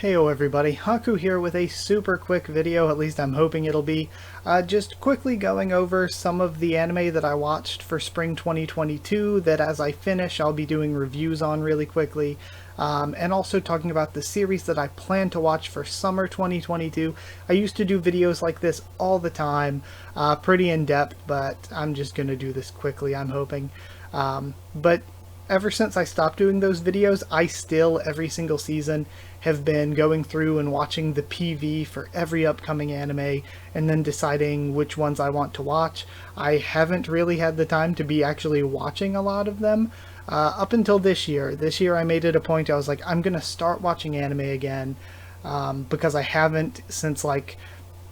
Heyo everybody, Haku here with a super quick video, at least I'm hoping it'll be. Just quickly going over some of the anime that I watched for spring 2022 that as I finish I'll be doing reviews on really quickly. And also talking about the series that I plan to watch for summer 2022. I used to do videos like this all the time, pretty in-depth, but I'm just gonna do this quickly, I'm hoping. But ever since I stopped doing those videos, I still, every single season, have been going through and watching the PV for every upcoming anime and then deciding which ones I want to watch. I haven't really had the time to be actually watching a lot of them up until this year. This year I made it a point, I was like, I'm gonna start watching anime again because I haven't since like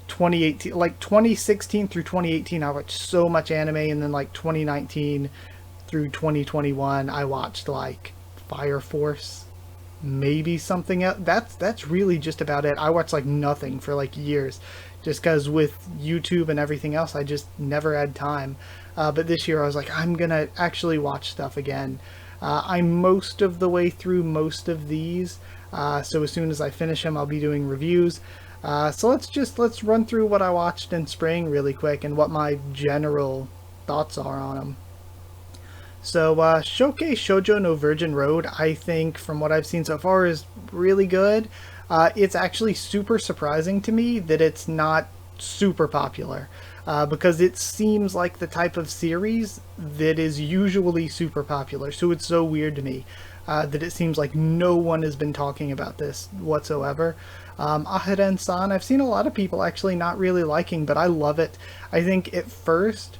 2018, like 2016 through 2018 I watched so much anime, and then like 2019 through 2021 I watched like Fire Force, maybe something else. That's really just about it. I watched like nothing for like years just because with YouTube and everything else I just never had time. But this year I was like, I'm gonna actually watch stuff again. I'm most of the way through most of these, so as soon as I finish them I'll be doing reviews. So let's run through what I watched in spring really quick and what my general thoughts are on them. So, Shokei Shoujo no Virgin Road, I think, from what I've seen so far, is really good. It's actually super surprising to me that it's not super popular, because it seems like the type of series that is usually super popular. So it's so weird to me that it seems like no one has been talking about this whatsoever. Aharen-san, I've seen a lot of people actually not really liking, but I love it. I think at first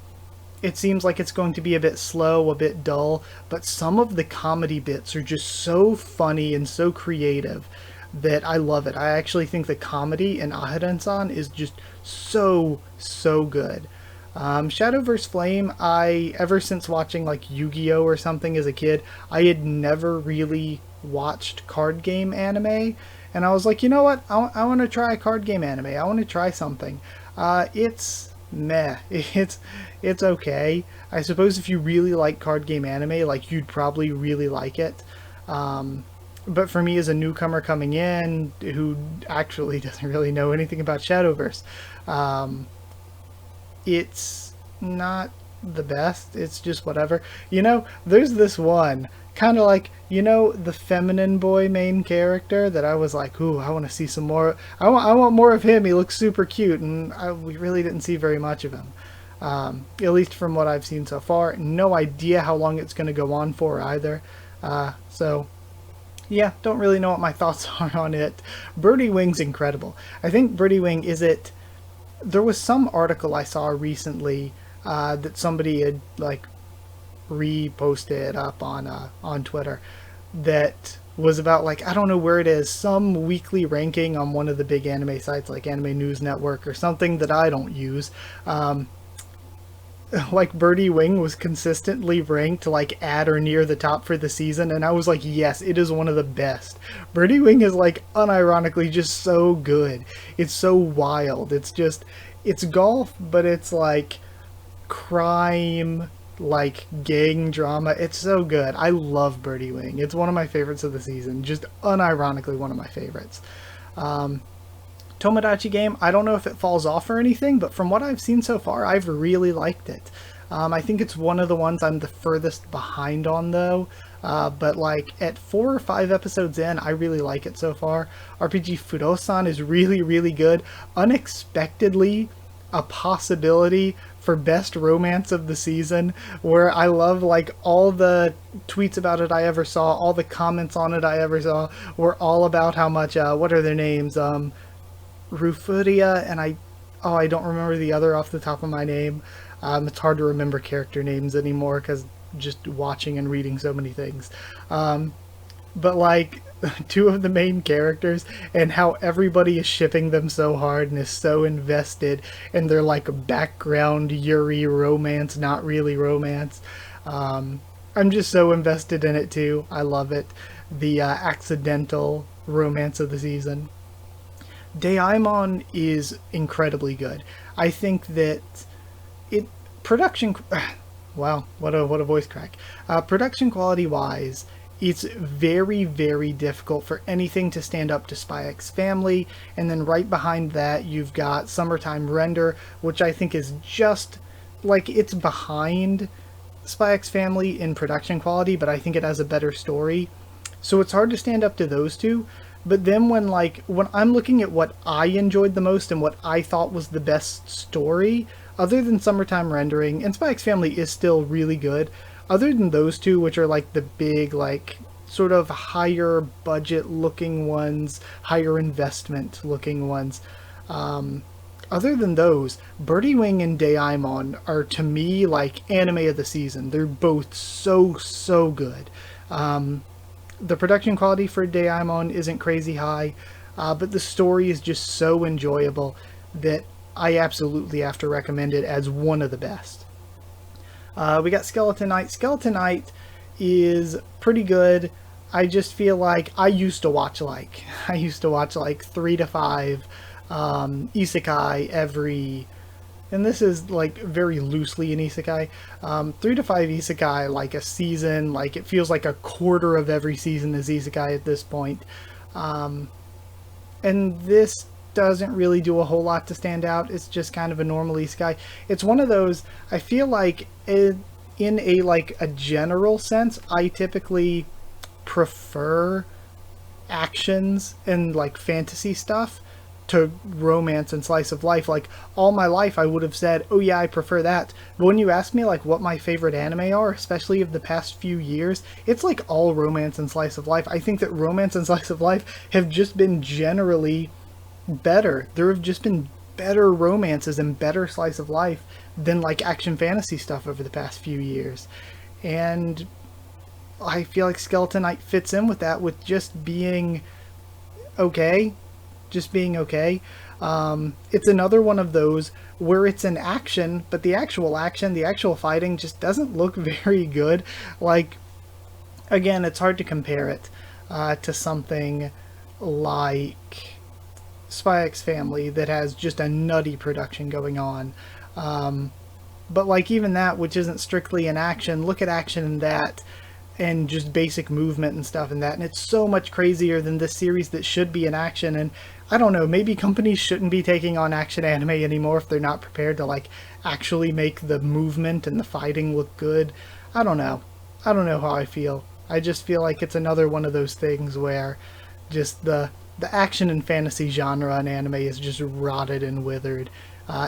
it seems like it's going to be a bit slow, a bit dull, but some of the comedy bits are just so funny and so creative that I love it. I actually think the comedy in Aharen-san is just so good. Shadow vs. Flame, ever since watching like Yu-Gi-Oh! Or something as a kid, I had never really watched card game anime, and I was like, you know what, I want to try a card game anime, I want to try something. It's meh. It's okay. I suppose if you really like card game anime, like you'd probably really like it. But for me as a newcomer coming in who actually doesn't really know anything about Shadowverse, it's not the best. It's just whatever. You know, there's this one kind of like, you know, the feminine boy main character that I was like, ooh, I want to see some more. I want more of him. He looks super cute, and we really didn't see very much of him. At least from what I've seen so far. No idea how long it's going to go on for either. So, yeah, don't really know what my thoughts are on it. Birdie Wing's incredible. I think Birdie Wing is it. There was some article I saw recently that somebody had like reposted up on Twitter that was about, like, I don't know where it is, some weekly ranking on one of the big anime sites like Anime News Network or something that I don't use. Like Birdie Wing was consistently ranked like at or near the top for the season, and I was like, yes, it is one of the best. Birdie Wing is like unironically just so good. It's so wild. It's golf, but it's like crime, like gang drama. It's so good. I love Birdie Wing. It's one of my favorites of the season. Just unironically one of my favorites. Tomodachi Game, I don't know if it falls off or anything, but from what I've seen so far, I've really liked it. I think it's one of the ones I'm the furthest behind on though, but like at 4 or 5 episodes in, I really like it so far. RPG Fudosan is really good. Unexpectedly, a possibility for best romance of the season, where I love like all the tweets about it I ever saw, all the comments on it I ever saw were all about how much, what are their names? Rufuria, and I don't remember the other off the top of my name. It's hard to remember character names anymore because just watching and reading so many things. But like two of the main characters and how everybody is shipping them so hard and is so invested in their like background Yuri romance, not really romance. I'm just so invested in it too. I love it. The accidental romance of the season. Daimon is incredibly good. I think that production wow, what a voice crack. Production quality wise, it's very, very difficult for anything to stand up to Spy X Family. And then right behind that, you've got Summertime Render, which I think is just like it's behind Spy X Family in production quality, but I think it has a better story. So it's hard to stand up to those two. But then when I'm looking at what I enjoyed the most and what I thought was the best story, other than Summertime Rendering, and Spy X Family is still really good, other than those two, which are like the big, like, sort of higher budget looking ones, higher investment looking ones, other than those, Birdie Wing and Daimon are to me like anime of the season. They're both so, so good. The production quality for Daimon isn't crazy high, but the story is just so enjoyable that I absolutely have to recommend it as one of the best. We got Skeleton Knight. Skeleton Knight is pretty good. I just feel like I used to watch like 3 to 5 isekai every, and this is like very loosely an isekai, 3 to 5 isekai like a season. Like it feels like a quarter of every season is isekai at this point. And this doesn't really do a whole lot to stand out. It's just kind of a normal isekai. It's one of those, I feel like in a like a general sense, I typically prefer actions and like fantasy stuff to romance and slice of life. Like all my life I would have said, oh yeah, I prefer that. But when you ask me like what my favorite anime are, especially of the past few years, it's like all romance and slice of life. I think that romance and slice of life have just been generally better. There have just been better romances and better slice of life than like action fantasy stuff over the past few years. And I feel like Skeleton Knight fits in with that, with just being okay. Just being okay. It's another one of those where it's an action, but the actual fighting just doesn't look very good. Like, again, it's hard to compare it to something like Spy X Family that has just a nutty production going on. But like even that, which isn't strictly an action, look at action in that and just basic movement and stuff in that, and it's so much crazier than this series that should be an action. And I don't know, maybe companies shouldn't be taking on action anime anymore if they're not prepared to like actually make the movement and the fighting look good. I don't know how I feel. I just feel like it's another one of those things where just the action and fantasy genre in anime is just rotted and withered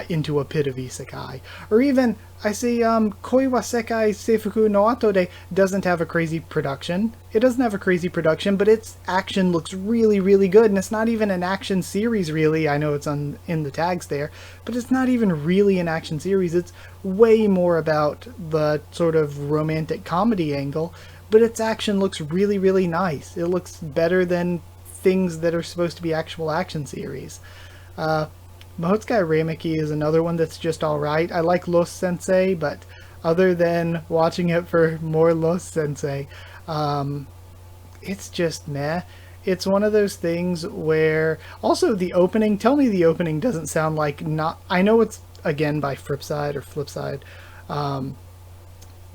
into a pit of isekai. Or even, I see Koi wa Sekai Seifuku no Ato de doesn't have a crazy production. It doesn't have a crazy production, but its action looks really, really good, and it's not even an action series, really. I know it's in the tags there, but it's not even really an action series. It's way more about the sort of romantic comedy angle, but its action looks really, really nice. It looks better than things that are supposed to be actual action series. Mahotsukai Reimeki is another one that's just alright. I like Los Sensei, but other than watching it for more Los Sensei, it's just meh. It's one of those things where, also the opening, tell me the opening doesn't sound like not, I know it's again by Flipside,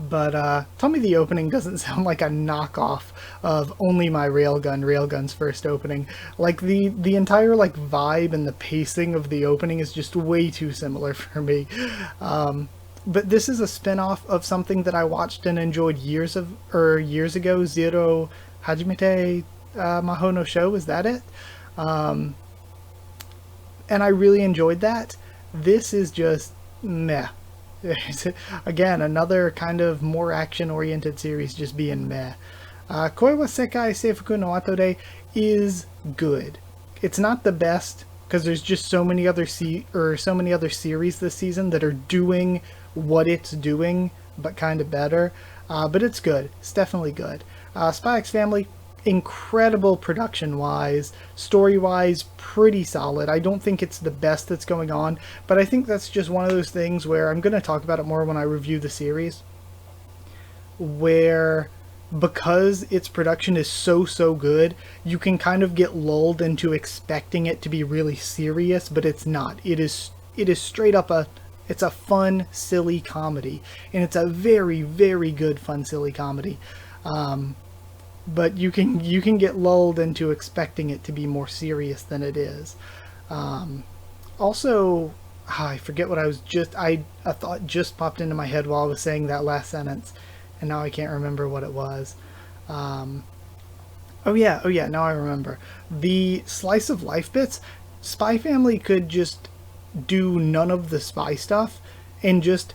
but tell me the opening doesn't sound like a knockoff of Only My Railgun's first opening. Like the entire like vibe and the pacing of the opening is just way too similar for me. But this is a spin-off of something that I watched and enjoyed years ago, Zero Hajimete Maho no Sho, is that it? And I really enjoyed that. This is just meh. Again, another kind of more action-oriented series just being meh. Koi wa Sekai Seifuku no Ato de is good. It's not the best because there's just so many other series this season that are doing what it's doing, but kind of better. But it's good. It's definitely good. Spy X Family, incredible production-wise, story-wise, pretty solid. I don't think it's the best that's going on, but I think that's just one of those things where I'm going to talk about it more when I review the series, where because its production is so good, you can kind of get lulled into expecting it to be really serious, but it's not. It is straight up it's a fun, silly comedy, and it's a very, very good fun, silly comedy. but you can get lulled into expecting it to be more serious than it is. Also, I forget what I was just a thought just popped into my head while I was saying that last sentence, and now I can't remember what it was. Um, oh yeah, now I remember. The slice of life bits, Spy Family could just do none of the spy stuff and just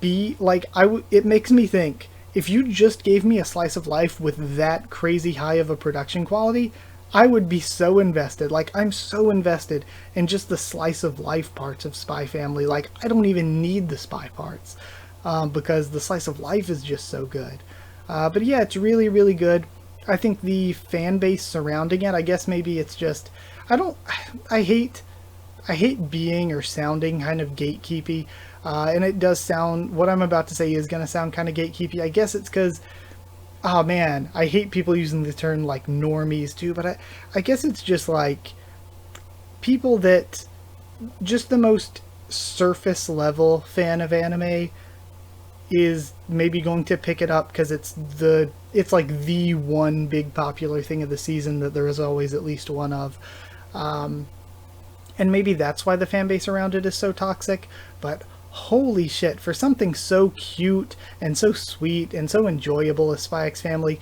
be like it makes me think if you just gave me a slice of life with that crazy high of a production quality, I would be so invested. Like, I'm so invested in just the slice of life parts of Spy Family. Like, I don't even need the spy parts because the slice of life is just so good. But yeah, it's really, really good. I think the fan base surrounding it, I guess maybe it's just, I don't, I hate I hate being or sounding kind of gatekeepy, and it does sound, what I'm about to say is going to sound kind of gatekeepy. I guess it's because, oh man, I hate people using the term like normies too, but I guess it's just like people that, just the most surface level fan of anime is maybe going to pick it up because it's like the one big popular thing of the season that there is always at least one of. And maybe that's why the fan base around it is so toxic, but holy shit, for something so cute and so sweet and so enjoyable as Spy X Family,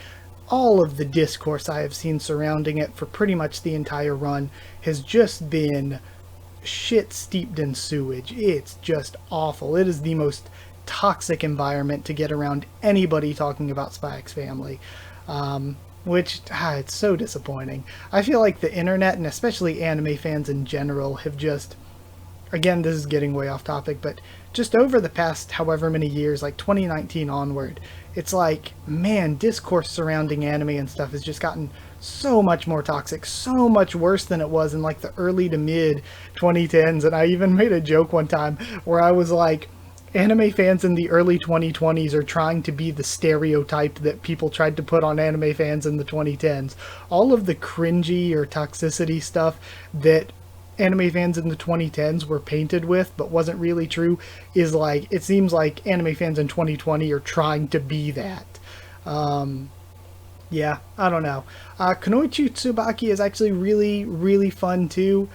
all of the discourse I have seen surrounding it for pretty much the entire run has just been shit steeped in sewage. It's just awful. It is the most toxic environment to get around anybody talking about Spy X Family. Which, it's so disappointing. I feel like the internet, and especially anime fans in general, have just, again, this is getting way off topic, but just over the past however many years, like 2019 onward, it's like, man, discourse surrounding anime and stuff has just gotten so much more toxic, so much worse than it was in like the early to mid 2010s. And I even made a joke one time where I was like, anime fans in the early 2020s are trying to be the stereotype that people tried to put on anime fans in the 2010s. All of the cringy or toxicity stuff that anime fans in the 2010s were painted with but wasn't really true is like, it seems like anime fans in 2020 are trying to be that. Yeah, I don't know. Kunoichi Tsubaki is actually really, really fun too.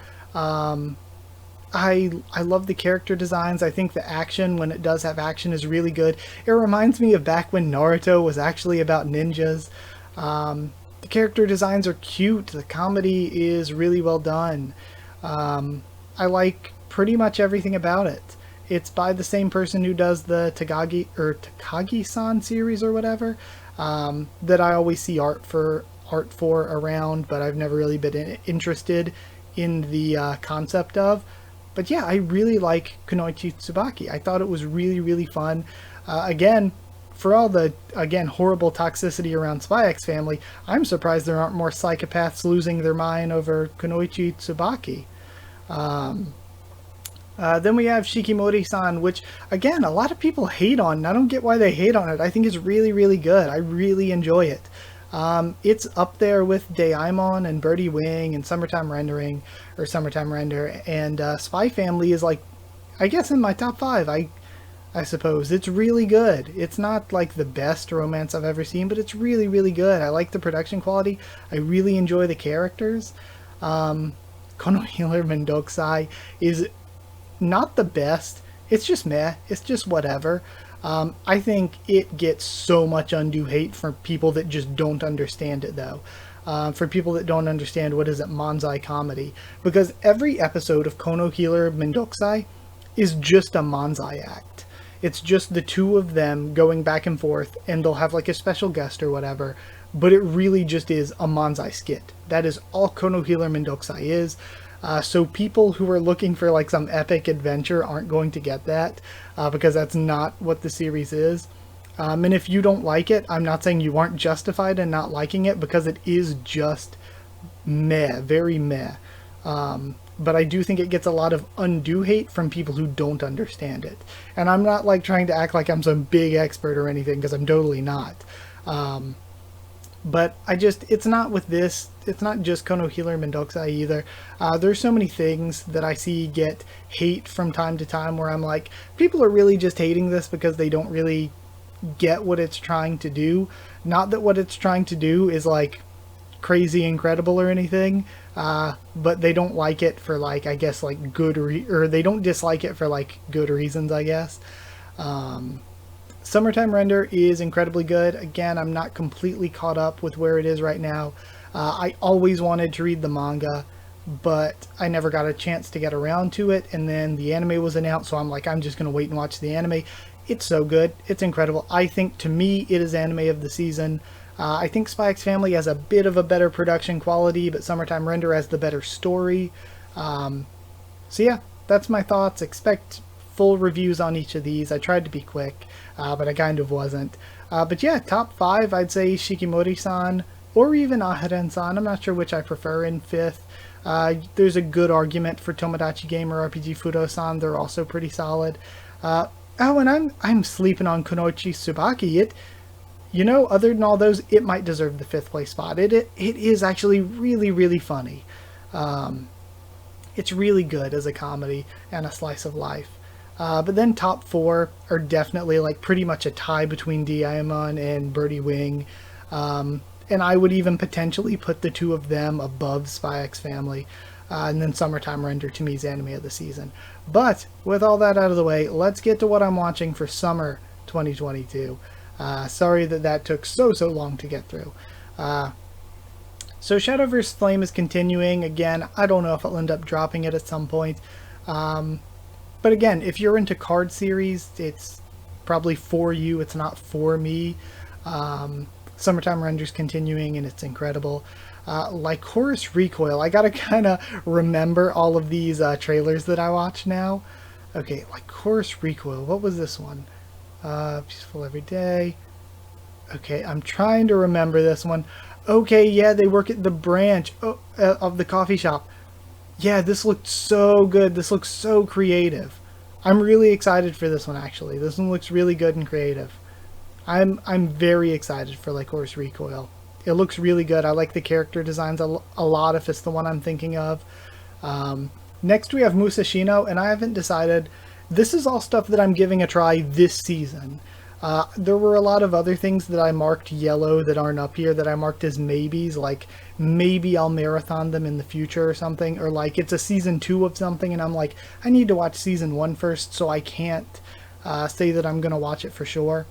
I love the character designs. I think the action, when it does have action, is really good. It reminds me of back when Naruto was actually about ninjas. The character designs are cute. The comedy is really well done. I like pretty much everything about it. It's by the same person who does the Takagi-san series or whatever, that I always see art for around, but I've never really been interested in the concept of. But yeah, I really like Kunoichi Tsubaki. I thought it was really, really fun. Again, for all the, again, horrible toxicity around Spy X Family, I'm surprised there aren't more psychopaths losing their mind over Kunoichi Tsubaki. Then we have Shikimori-san, which, again, a lot of people hate on. I don't get why they hate on it. I think it's really, really good. I really enjoy it. It's up there with Daimon and Birdie Wing and Summertime Render, and Spy Family is like, I guess, in my top 5, I suppose. It's really good. It's not like the best romance I've ever seen, but it's really, really good. I like the production quality. I really enjoy the characters. Kono Healer Mendokusai is not the best. It's just meh. It's just whatever. I think it gets so much undue hate from people that just don't understand it, though. For people that don't understand what is it, Manzai comedy. Because every episode of Kono Healer Mendokusai is just a Manzai act. It's just the two of them going back and forth, and they'll have like a special guest or whatever. But it really just is a Manzai skit. That is all Kono Healer Mendokusai is. So people who are looking for like some epic adventure aren't going to get that, because that's not what the series is. And if you don't like it, I'm not saying you aren't justified in not liking it, because it is just meh, very meh. But I do think it gets a lot of undue hate from people who don't understand it. And I'm not like trying to act like I'm some big expert or anything, because I'm totally not. But it's not with this, it's not just Kono Healer Mendokusai either. There's so many things that I see get hate from time to time where I'm like, people are really just hating this because they don't really get what it's trying to do. Not that what it's trying to do is like crazy incredible or anything, but they don't like it for like, I guess, like good or they don't dislike it for like good reasons, I guess. Summertime Render is incredibly good. Again, I'm not completely caught up with where it is right now. I always wanted to read the manga, but I never got a chance to get around to it, and then the anime was announced, so I'm like, I'm just going to wait and watch the anime. It's so good. It's incredible. I think, to me, it is anime of the season. I think Spy X Family has a bit of a better production quality, but Summertime Render has the better story. So yeah, that's my thoughts. Expect full reviews on each of these. I tried to be quick, but I kind of wasn't. But yeah, top 5, I'd say Shikimori-san, or even Aharen-san. I'm not sure which I prefer in 5th. There's a good argument for Tomodachi Gamer RPG Fudo-san. They're also pretty solid. Oh, and I'm sleeping on Kunoichi Tsubaki. It, you know, other than all those, it might deserve the 5th place spot. It is actually really, really funny. It's really good as a comedy and a slice of life. But then top 4 are definitely like pretty much a tie between Diamond and Birdie Wing. And I would even potentially put the two of them above Spy X Family. And then Summertime Render, to me, is anime of the season. But with all that out of the way, let's get to what I'm watching for summer 2022. Sorry that took so long to get through. So Shadow vs. Flame is continuing. Again, I don't know if I'll end up dropping it at some point. But again, if you're into card series, it's probably for you. It's not for me. Summertime Render's continuing, and it's incredible. Lycoris Recoil. I gotta kind of remember all of these trailers that I watch now. Okay, Lycoris Recoil. What was this one? Peaceful Every Day. Okay, I'm trying to remember this one. Okay, yeah, they work at the branch of the coffee shop. Yeah, this looked so good. This looks so creative. I'm really excited for this one, actually. This one looks really good and creative. I'm very excited for Lycoris Recoil. It looks really good. I like the character designs a lot, if it's the one I'm thinking of. Next we have Musashino, and I haven't decided. This is all stuff that I'm giving a try this season. There were a lot of other things that I marked yellow that aren't up here that I marked as maybes, like maybe I'll marathon them in the future or something, or like it's a season 2 of something and I'm like, I need to watch season 1 first, so I can't say that I'm going to watch it for sure.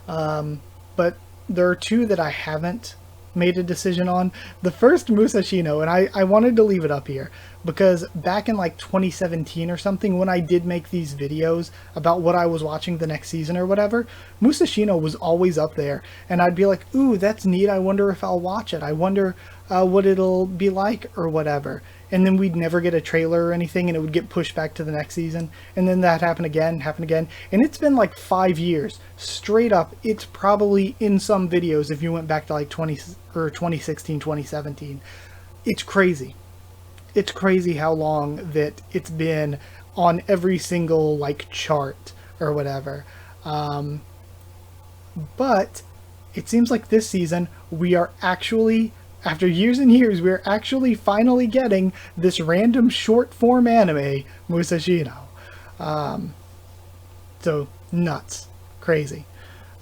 But there are 2 that I haven't made a decision on. The first, Musashino, and I wanted to leave it up here because back in like 2017 or something, when I did make these videos about what I was watching the next season or whatever, Musashino was always up there, and I'd be like, ooh, that's neat, I wonder if I'll watch it, I wonder what it'll be like or whatever. And then we'd never get a trailer or anything, and it would get pushed back to the next season, and then that happened again, and it's been like 5 years straight up. It's probably in some videos if you went back to like 2016, 2017. It's crazy. It's crazy how long that it's been on every single like chart or whatever. But it seems like this season we are actually, after years and years, we're actually finally getting this random short form anime, Musashino. So nuts. Crazy.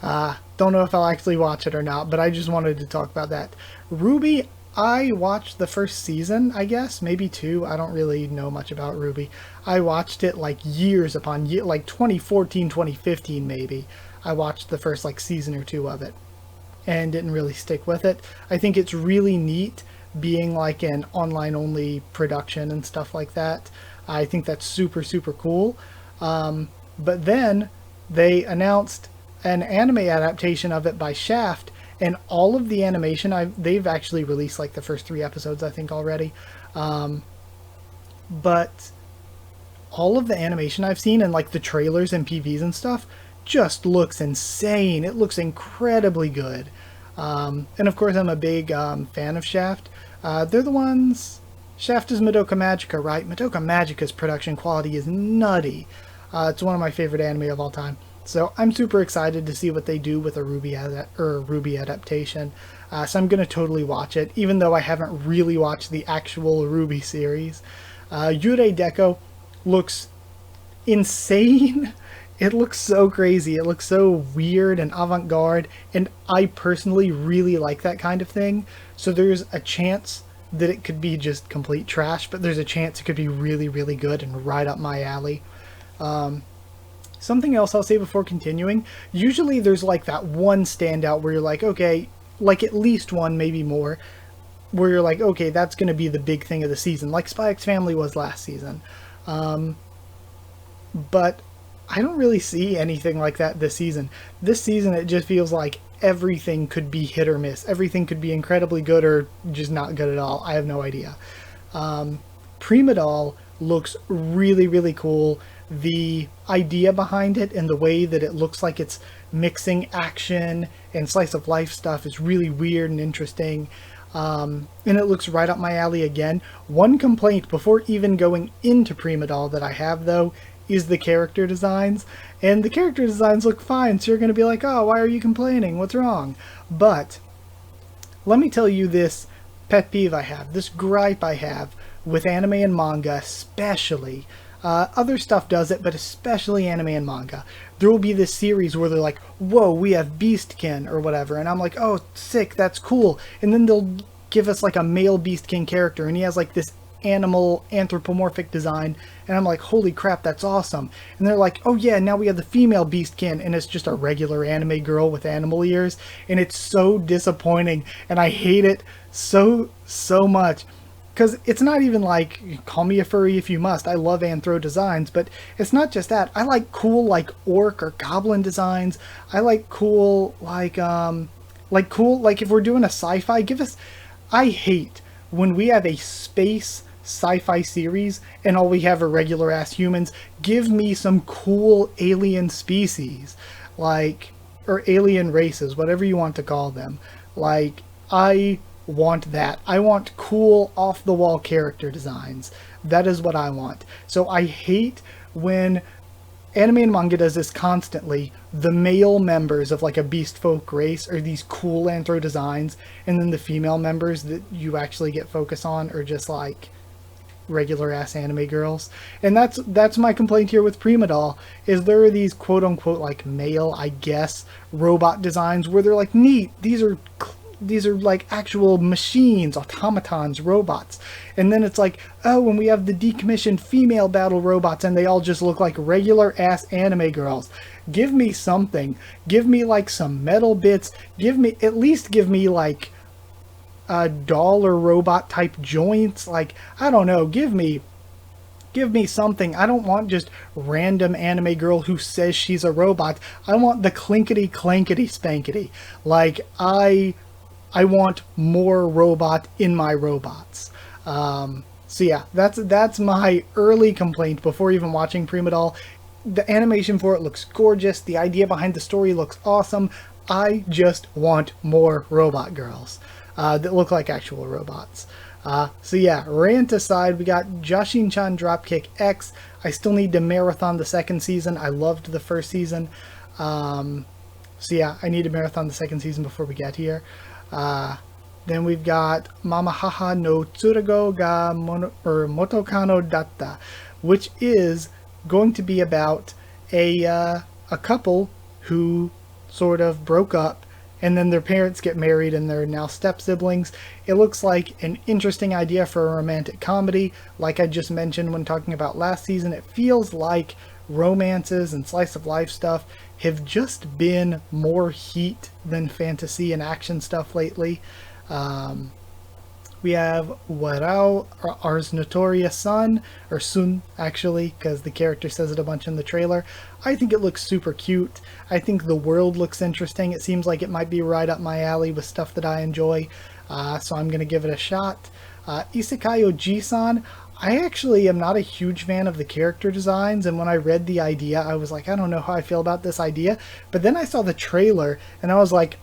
Don't know if I'll actually watch it or not, but I just wanted to talk about that. Ruby, I watched the first season, I guess, maybe 2. I don't really know much about Ruby. I watched it like years upon years, like 2014, 2015 maybe. I watched the first like season or 2 of it and didn't really stick with it. I think it's really neat being like an online only production and stuff like that. I think that's super cool. But then they announced an anime adaptation of it by Shaft, and all of the animation, they've actually released like the first 3 episodes I think already, but all of the animation I've seen and like the trailers and PVs and stuff just looks insane. It looks incredibly good. And of course I'm a big fan of Shaft. They're the ones, Shaft is Madoka Magica, right? Madoka Magica's production quality is nutty. It's one of my favorite anime of all time. So I'm super excited to see what they do with a Ruby adaptation. So I'm going to totally watch it, even though I haven't really watched the actual Ruby series. Yurei Deko looks insane It looks so crazy. It looks so weird and avant-garde, and I personally really like that kind of thing. So there's a chance that it could be just complete trash, but there's a chance it could be really, really good and right up my alley. Something else I'll say before continuing, usually there's like that one standout where you're like, okay, like at least one, maybe more, where you're like, okay, that's going to be the big thing of the season, like Spy X Family was last season. But I don't really see anything like that this season. This season, it just feels like everything could be hit or miss. Everything could be incredibly good or just not good at all. I have no idea. Prima Doll looks really, really cool. The idea behind it and the way that it looks like it's mixing action and slice of life stuff is really weird and interesting. And it looks right up my alley again. One complaint before even going into Prima Doll that I have, though, is the character designs. And the character designs look fine, so you're going to be like, oh, why are you complaining? What's wrong? But let me tell you this pet peeve I have, this gripe I have with anime and manga especially. Other stuff does it, but especially anime and manga. There will be this series where they're like, whoa, we have Beastkin or whatever. And I'm like, oh, sick, that's cool. And then they'll give us like a male Beastkin character, and he has like this animal anthropomorphic design. And I'm like, holy crap, that's awesome. And they're like, oh yeah, now we have the female Beastkin, and it's just a regular anime girl with animal ears. And it's so disappointing, and I hate it so much. Because it's not even like, call me a furry if you must. I love anthro designs, but it's not just that. I like cool, like, orc or goblin designs. I like cool, like if we're doing a sci-fi, give us... I hate when we have a space sci-fi series and all we have are regular-ass humans. Give me some cool alien species, like, or alien races, whatever you want to call them. Like, I want that. I want cool off-the-wall character designs. That is what I want. So I hate when anime and manga does this constantly. The male members of like a beast folk race are these cool anthro designs, and then the female members that you actually get focus on are just like regular ass anime girls. And that's my complaint here with Prima Doll, is there are these quote unquote like male, I guess, robot designs where they're like, neat, these are like actual machines, automatons, robots. And then it's like, oh, when we have the decommissioned female battle robots and they all just look like regular ass anime girls. Give me something. Give me like some metal bits. At least give me like a doll or robot type joints. Like, I don't know, give me something. I don't want just random anime girl who says she's a robot. I want the clinkety clankety spankety. Like, I want more robot in my robots. So yeah, that's my early complaint before even watching Prima Doll. The animation for it looks gorgeous. The idea behind the story looks awesome. I just want more robot girls that look like actual robots. So yeah, rant aside, we got Jashin-chan Dropkick X. I still need to marathon the second season. I loved the first season. So yeah, I need to marathon the second season before we get here. Then we've got Mama Haha no Tsurugo ga Motokano Datta, which is going to be about a couple who sort of broke up, and then their parents get married and they're now step-siblings. It looks like an interesting idea for a romantic comedy. Like I just mentioned when talking about last season, it feels like romances and slice of life stuff have just been more heat than fantasy and action stuff lately. We have Warao, Ars Notorious Sun, or Sun actually, because the character says it a bunch in the trailer. I think it looks super cute. I think the world looks interesting. It seems like it might be right up my alley with stuff that I enjoy, so I'm going to give it a shot. Isekai Oji-san, I actually am not a huge fan of the character designs, and when I read the idea, I was like, I don't know how I feel about this idea. But then I saw the trailer, and I was like,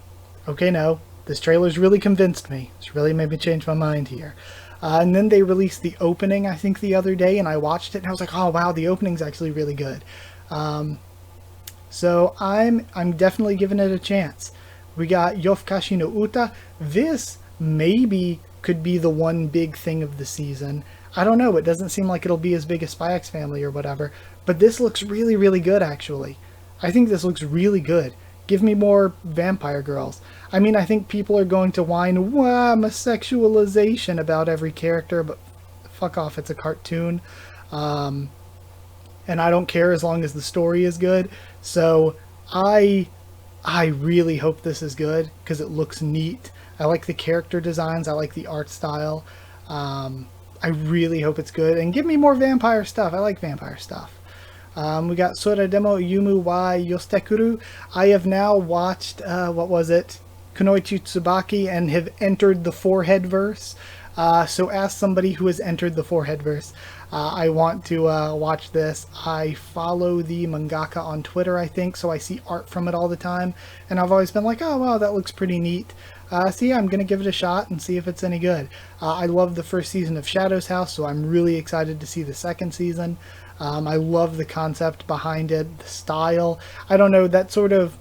okay, no, this trailer's really convinced me. It's really made me change my mind here. And then they released the opening, I think, the other day, and I watched it, and I was like, oh, wow, the opening's actually really good. So I'm definitely giving it a chance. We got Yofukashi no Uta. This maybe could be the one big thing of the season. I don't know, it doesn't seem like it'll be as big as Spy X Family or whatever, but this looks really, really good actually. I think this looks really good. Give me more vampire girls. I mean, I think people are going to whine, wow, I'm a sexualization about every character, but fuck off, it's a cartoon. And I don't care as long as the story is good. So I really hope this is good because it looks neat. I like the character designs. I like the art style. I really hope it's good. And give me more vampire stuff. I like vampire stuff. We got Sorademo Yumu wa Yostekuru. I have now watched, what was it? Kunoichi Tsubaki and have entered the forehead verse. So as somebody who has entered the forehead verse, I want to watch this. I follow the mangaka on Twitter, I think, so I see art from it all the time. And I've always been like, oh, wow, that looks pretty neat. So yeah, I'm going to give it a shot and see if it's any good. I love the first season of Shadow's House, so I'm really excited to see the second season. I love the concept behind it, the style. I don't know, that sort of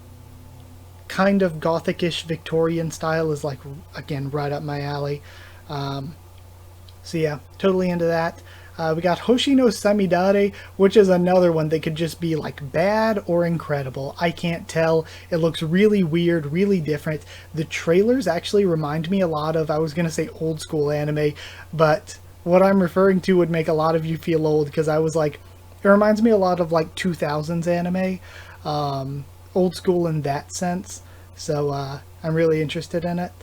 kind of gothic-ish Victorian style is like, again, right up my alley. So yeah, totally into that. We got Hoshino Samidare, which is another one that could just be like bad or incredible. I can't tell. It looks really weird, really different. The trailers actually remind me a lot of, I was going to say old school anime, but what I'm referring to would make a lot of you feel old because I was like, it reminds me a lot of like 2000s anime, old school in that sense. So I'm really interested in it.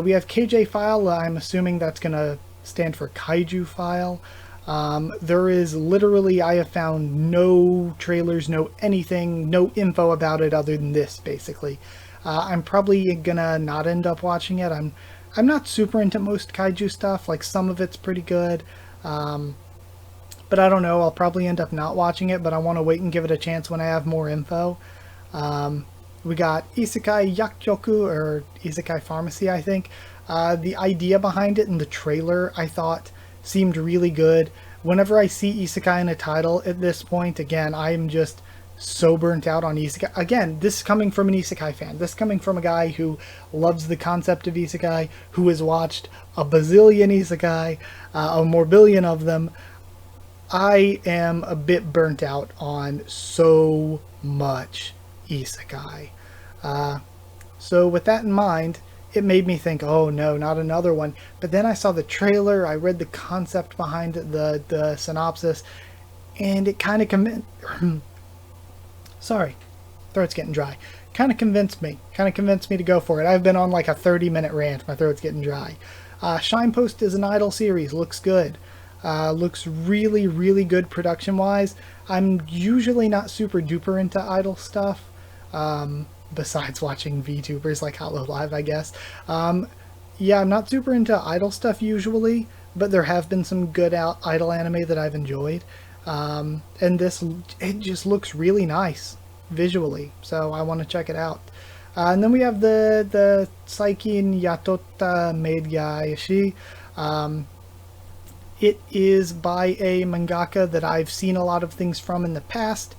We have KJ File. I'm assuming that's going to stand for Kaiju File. There is literally, I have found no trailers, no anything, no info about it other than this, basically. I'm probably gonna not end up watching it. I'm not super into most Kaiju stuff, like some of it's pretty good. But I don't know, I'll probably end up not watching it, but I want to wait and give it a chance when I have more info. We got Isekai Yakyoku, or Isekai Pharmacy, I think. The idea behind it in the trailer, I thought, seemed really good. Whenever I see Isekai in a title at this point, again, I'm just so burnt out on Isekai. Again, this is coming from an Isekai fan. This is coming from a guy who loves the concept of Isekai, who has watched a bazillion Isekai, a more billion of them. I am a bit burnt out on so much Isekai. So with that in mind, it made me think, oh no, not another one. But then I saw the trailer, I read the concept behind the synopsis, and it kind of sorry, throat's getting dry. Kind of convinced me to go for it. I've been on like a 30-minute rant, my throat's getting dry. Shine Post is an idol series, looks good. Looks really, really good production-wise. I'm usually not super duper into idol stuff. Besides watching VTubers like Hollow Live, I guess. Yeah, I'm not super into idol stuff usually, but there have been some good idol anime that I've enjoyed. And this, it just looks really nice visually, so I want to check it out. And then we have the Saikin Yatota Meidyashi. It is by a mangaka that I've seen a lot of things from in the past.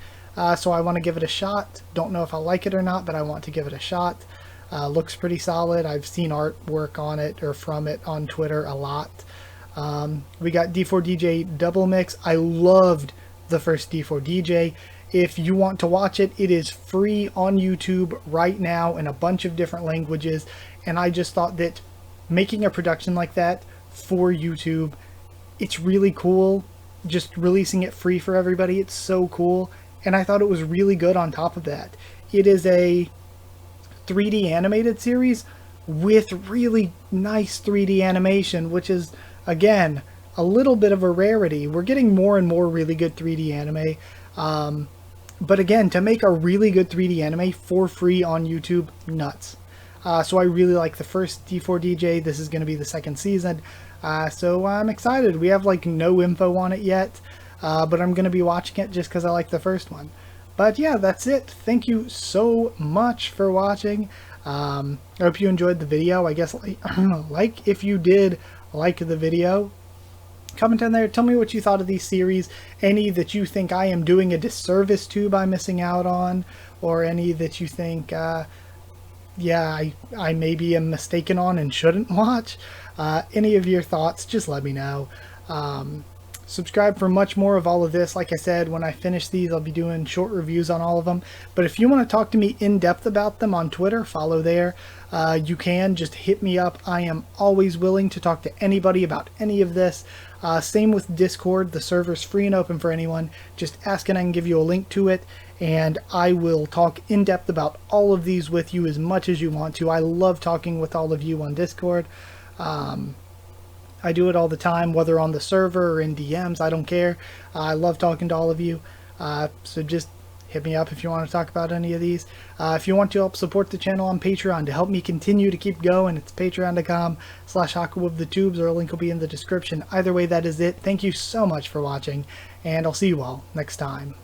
So I want to give it a shot. Don't know if I'll like it or not, but I want to give it a shot. Looks pretty solid. I've seen artwork on it or from it on Twitter a lot. We got D4DJ Double Mix. I loved the first D4DJ. If you want to watch it, it is free on YouTube right now in a bunch of different languages. And I just thought that making a production like that for YouTube, it's really cool. Just releasing it free for everybody, it's so cool. And I thought it was really good on top of that. It is a 3D animated series with really nice 3D animation, which is, again, a little bit of a rarity. We're getting more and more really good 3D anime. But again, to make a really good 3D anime for free on YouTube, nuts. So I really like the first D4DJ. This is going to be the second season. So I'm excited. We have like no info on it yet. But I'm going to be watching it just because I like the first one. But yeah, that's it. Thank you so much for watching. I hope you enjoyed the video. I guess, like if you did like the video, comment down there. Tell me what you thought of these series. Any that you think I am doing a disservice to by missing out on. Or any that you think, yeah, I maybe am mistaken on and shouldn't watch. Any of your thoughts, just let me know. Subscribe for much more of all of this. Like I said, when I finish these, I'll be doing short reviews on all of them. But if you want to talk to me in depth about them on Twitter, follow there. You can just hit me up. I am always willing to talk to anybody about any of this. Same with Discord. The server's free and open for anyone. Just ask and I can give you a link to it. And I will talk in depth about all of these with you as much as you want to. I love talking with all of you on Discord. I do it all the time, whether on the server or in DMs, I don't care. I love talking to all of you. So just hit me up if you want to talk about any of these. If you want to help support the channel on Patreon to help me continue to keep going, it's patreon.com/Haku of the Tubes, or a link will be in the description. Either way, that is it. Thank you so much for watching, and I'll see you all next time.